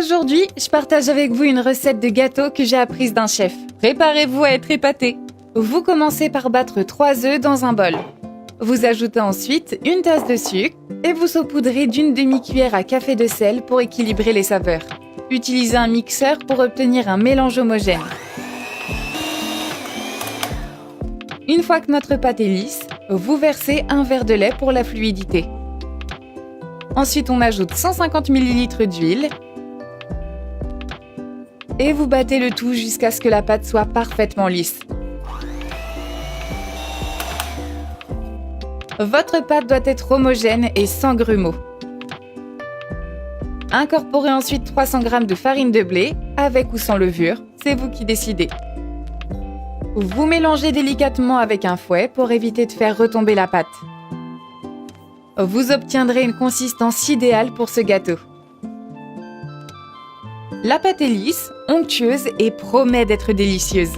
Aujourd'hui, je partage avec vous une recette de gâteau que j'ai apprise d'un chef. Préparez-vous à être épaté. Vous commencez par battre 3 œufs dans un bol. Vous ajoutez ensuite une tasse de sucre et vous saupoudrez d'une demi-cuillère à café de sel pour équilibrer les saveurs. Utilisez un mixeur pour obtenir un mélange homogène. Une fois que notre pâte est lisse, vous versez un verre de lait pour la fluidité. Ensuite, on ajoute 150 ml d'huile et vous battez le tout jusqu'à ce que la pâte soit parfaitement lisse. Votre pâte doit être homogène et sans grumeaux. Incorporez ensuite 300 g de farine de blé, avec ou sans levure, c'est vous qui décidez. Vous mélangez délicatement avec un fouet pour éviter de faire retomber la pâte. Vous obtiendrez une consistance idéale pour ce gâteau. La pâte est lisse, onctueuse et promet d'être délicieuse.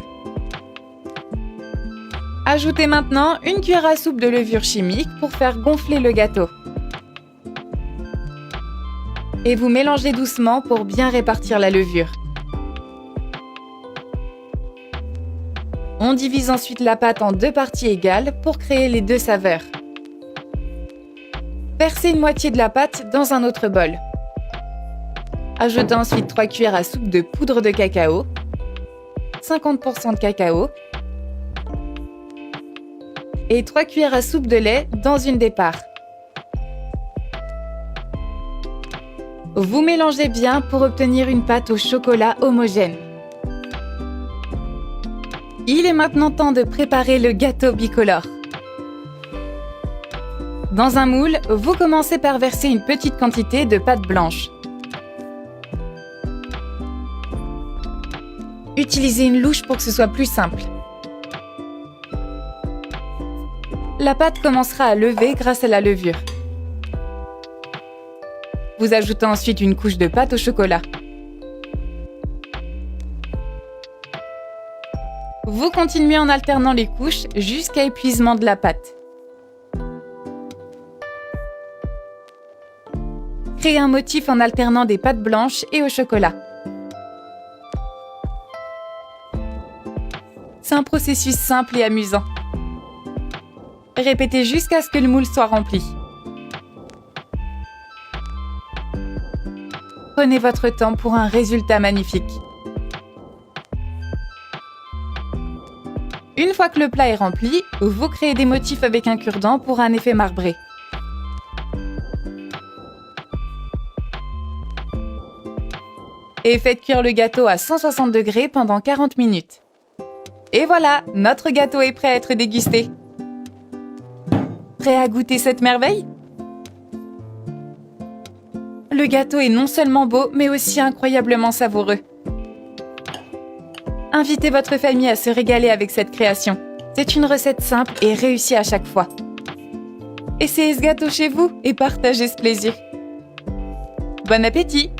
Ajoutez maintenant une cuillère à soupe de levure chimique pour faire gonfler le gâteau. Et vous mélangez doucement pour bien répartir la levure. On divise ensuite la pâte en 2 parties égales pour créer les 2 saveurs. Versez une moitié de la pâte dans un autre bol. Ajoutez ensuite 3 cuillères à soupe de poudre de cacao, 50% de cacao et 3 cuillères à soupe de lait dans une des parts. Vous mélangez bien pour obtenir une pâte au chocolat homogène. Il est maintenant temps de préparer le gâteau bicolore. Dans un moule, vous commencez par verser une petite quantité de pâte blanche. Utilisez une louche pour que ce soit plus simple. La pâte commencera à lever grâce à la levure. Vous ajoutez ensuite une couche de pâte au chocolat. Vous continuez en alternant les couches jusqu'à épuisement de la pâte. Créez un motif en alternant des pâtes blanches et au chocolat. C'est un processus simple et amusant. Répétez jusqu'à ce que le moule soit rempli. Prenez votre temps pour un résultat magnifique. Une fois que le plat est rempli, vous créez des motifs avec un cure-dent pour un effet marbré. Et faites cuire le gâteau à 160 degrés pendant 40 minutes. Et voilà, notre gâteau est prêt à être dégusté. Prêt à goûter cette merveille? Le gâteau est non seulement beau, mais aussi incroyablement savoureux. Invitez votre famille à se régaler avec cette création. C'est une recette simple et réussie à chaque fois. Essayez ce gâteau chez vous et partagez ce plaisir. Bon appétit!